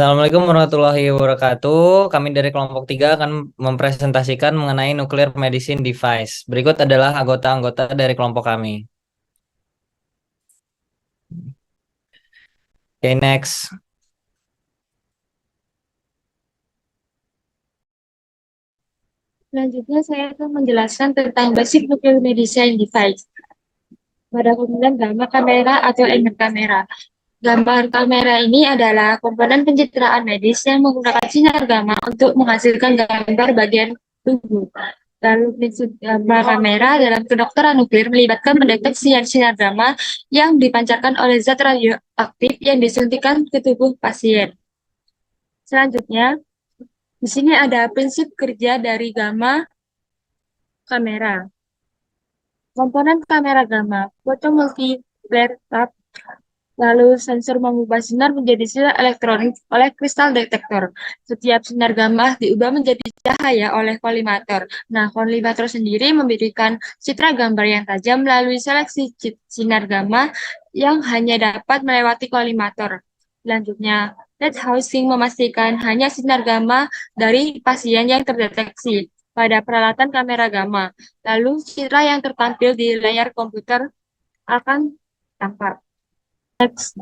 Assalamualaikum warahmatullahi wabarakatuh. Kami dari kelompok 3 akan mempresentasikan mengenai nuclear medicine device. Berikut adalah anggota-anggota dari kelompok kami. Oke, next. Selanjutnya saya akan menjelaskan tentang basic nuclear medicine device. Pada pemilihan gambar kamera atau angle kamera. Gambar kamera ini adalah komponen pencitraan medis yang menggunakan sinar gamma untuk menghasilkan gambar bagian tubuh. Lalu prinsip gambar kamera dalam kedokteran nuklir melibatkan mendeteksi sinar gamma yang dipancarkan oleh zat radioaktif yang disuntikan ke tubuh pasien. Selanjutnya, di sini ada prinsip kerja dari gamma kamera. Komponen kamera gamma, photomultiplexer tab, lalu sensor mengubah sinar menjadi sinar elektronik oleh kristal detektor. Setiap sinar gamma diubah menjadi cahaya oleh kolimator. Nah, kolimator sendiri memberikan citra gambar yang tajam melalui seleksi sinar gamma yang hanya dapat melewati kolimator. Selanjutnya, lead housing memastikan hanya sinar gamma dari pasien yang terdeteksi pada peralatan kamera gamma. Lalu, citra yang tertampil di layar komputer akan tampak. Next.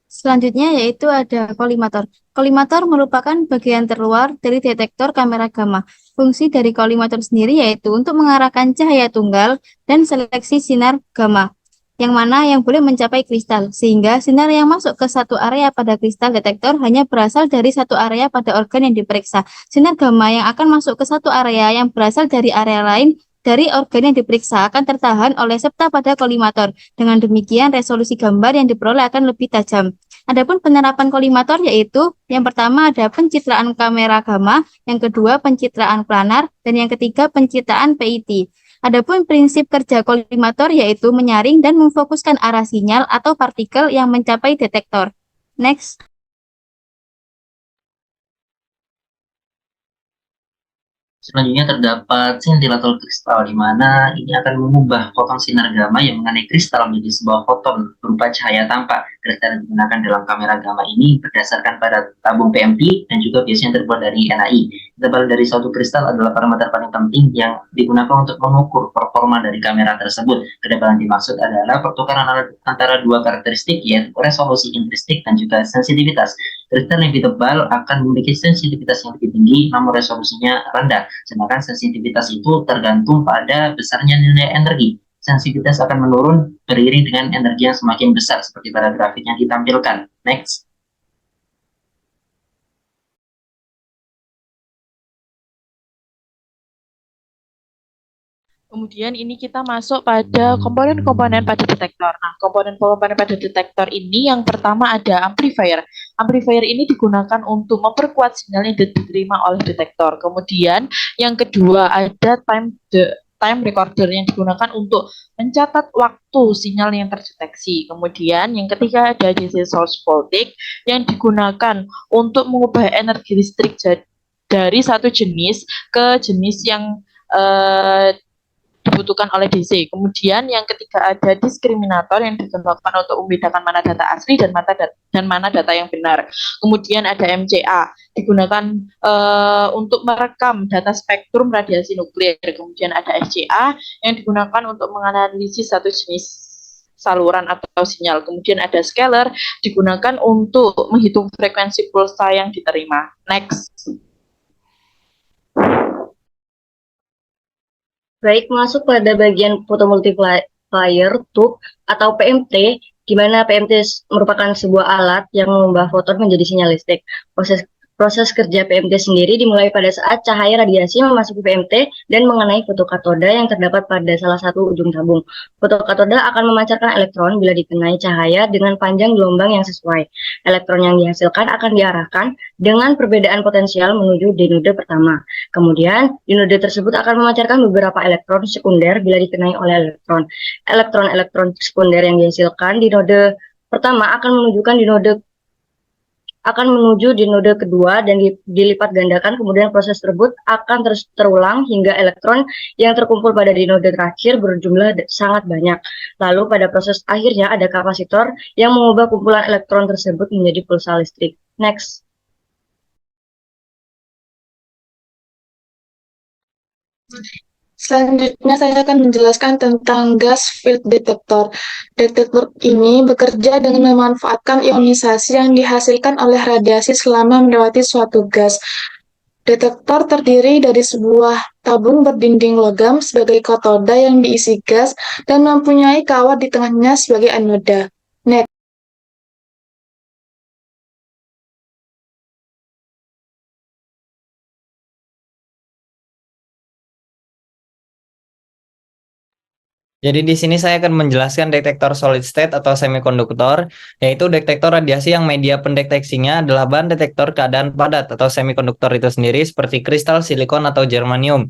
Selanjutnya yaitu ada kolimator. Kolimator merupakan bagian terluar dari detektor kamera gamma. Fungsi dari kolimator sendiri yaitu untuk mengarahkan cahaya tunggal dan seleksi sinar gamma, yang mana yang boleh mencapai kristal, sehingga sinar yang masuk ke satu area pada kristal detektor hanya berasal dari satu area pada organ yang diperiksa. Sinar gamma yang akan masuk ke satu area yang berasal dari area lain dari organ yang diperiksa akan tertahan oleh septa pada kolimator. Dengan demikian, resolusi gambar yang diperoleh akan lebih tajam. Adapun penerapan kolimator yaitu yang pertama ada pencitraan kamera gamma, yang kedua pencitraan planar, dan yang ketiga pencitraan PIT. Adapun prinsip kerja kolimator yaitu menyaring dan memfokuskan arah sinyal atau partikel yang mencapai detektor. Next. Selanjutnya terdapat scintillator kristal, di mana ini akan mengubah foton sinar gamma yang mengenai kristal menjadi sebuah foton berupa cahaya tampak. Kristal yang digunakan dalam kamera gamma ini berdasarkan pada tabung PMP dan juga biasanya terbuat dari NaI. Tebal dari suatu kristal adalah parameter paling penting yang digunakan untuk mengukur performa dari kamera tersebut. Ketebalan dimaksud adalah pertukaran antara dua karakteristik, yaitu resolusi intristik dan juga sensitivitas. Kristal yang lebih tebal akan memiliki sensitivitas yang lebih tinggi, namun resolusinya rendah. Sedangkan sensitivitas itu tergantung pada besarnya nilai energi. Sensitivitas akan menurun beriring dengan energi yang semakin besar, seperti pada grafik yang ditampilkan. Next. Kemudian ini kita masuk pada komponen-komponen pada detektor. Nah, komponen-komponen pada detektor ini yang pertama ada amplifier. Amplifier ini digunakan untuk memperkuat sinyal yang diterima oleh detektor. Kemudian yang kedua ada time recorder yang digunakan untuk mencatat waktu sinyal yang terdeteksi. Kemudian yang ketiga ada DC source voltage yang digunakan untuk mengubah energi listrik dari satu jenis ke jenis yang dibutuhkan oleh DC. Kemudian yang ketiga ada diskriminator yang digunakan untuk membedakan mana data asli dan mana data yang benar. Kemudian ada MCA digunakan untuk merekam data spektrum radiasi nuklir. Kemudian ada SCA yang digunakan untuk menganalisis satu jenis saluran atau sinyal. Kemudian ada scaler digunakan untuk menghitung frekuensi pulsa yang diterima. Next. Baik, masuk pada bagian photomultiplier tube atau PMT, di mana PMT merupakan sebuah alat yang mengubah foton menjadi sinyal listrik. Proses kerja PMT sendiri dimulai pada saat cahaya radiasi memasuki PMT dan mengenai fotokatoda yang terdapat pada salah satu ujung tabung. Fotokatoda akan memancarkan elektron bila dikenai cahaya dengan panjang gelombang yang sesuai. Elektron yang dihasilkan akan diarahkan dengan perbedaan potensial menuju dinode pertama. Kemudian, dinode tersebut akan memancarkan beberapa elektron sekunder bila dikenai oleh elektron. Elektron-elektron sekunder yang dihasilkan di node pertama akan menunjukkan dinode akan menuju di node kedua dan dilipat gandakan, kemudian proses tersebut akan terus terulang hingga elektron yang terkumpul pada di node terakhir berjumlah sangat banyak. Lalu pada proses akhirnya ada kapasitor yang mengubah kumpulan elektron tersebut menjadi pulsa listrik. Next. Selanjutnya saya akan menjelaskan tentang gas field detector. Detektor ini bekerja dengan memanfaatkan ionisasi yang dihasilkan oleh radiasi selama melewati suatu gas. Detektor terdiri dari sebuah tabung berdinding logam sebagai katoda yang diisi gas dan mempunyai kawat di tengahnya sebagai anoda. Next. Jadi di sini saya akan menjelaskan detektor solid state atau semikonduktor, yaitu detektor radiasi yang media pendeteksinya adalah bahan detektor keadaan padat atau semikonduktor itu sendiri seperti kristal, silikon, atau germanium.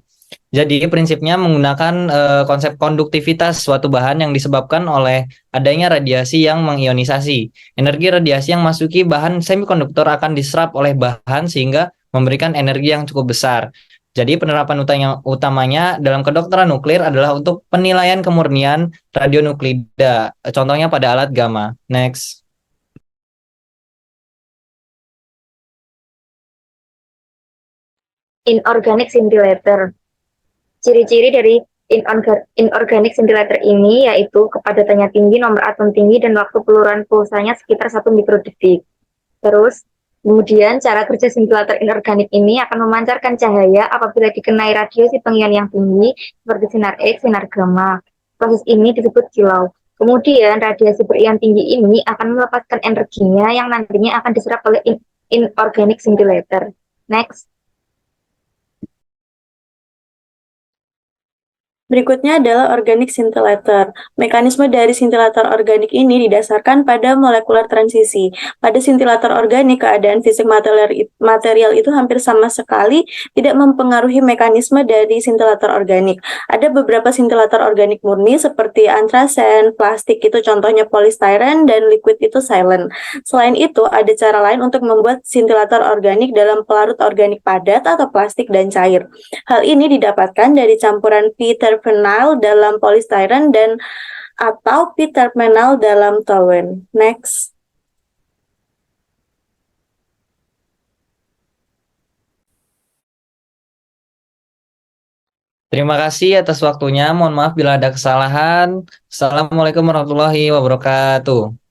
Jadi prinsipnya menggunakan konsep konduktivitas suatu bahan yang disebabkan oleh adanya radiasi yang mengionisasi. Energi radiasi yang masuki bahan semikonduktor akan diserap oleh bahan sehingga memberikan energi yang cukup besar. Jadi penerapan utamanya dalam kedokteran nuklir adalah untuk penilaian kemurnian radionuklida. Contohnya pada alat gamma. Next. Inorganic scintillator. Ciri-ciri dari inorganic scintillator ini yaitu kepadatannya tinggi, nomor atom tinggi, dan waktu peluruhan pulsanya sekitar 1 mikrodetik. Terus, kemudian cara kerja scintillator inorganik ini akan memancarkan cahaya apabila dikenai radiasi pengion yang tinggi seperti sinar X, sinar gamma. Proses ini disebut kilau. Kemudian radiasi berion tinggi ini akan melepaskan energinya yang nantinya akan diserap oleh inorganic scintillator. Next. Berikutnya adalah organic scintillator. Mekanisme dari scintillator organik ini didasarkan pada molekular transisi. Pada scintillator organik, keadaan fisik material itu hampir sama sekali tidak mempengaruhi mekanisme dari scintillator organik. Ada beberapa scintillator organik murni seperti antrasen, plastik itu contohnya polystyrene, dan liquid itu silane. Selain itu, ada cara lain untuk membuat scintillator organik dalam pelarut organik padat atau plastik dan cair. Hal ini didapatkan dari campuran p-terphenyl dalam polystyrene dan atau p-terphenyl dalam toluene. Next. Terima kasih atas waktunya. Mohon maaf bila ada kesalahan. Assalamualaikum warahmatullahi wabarakatuh.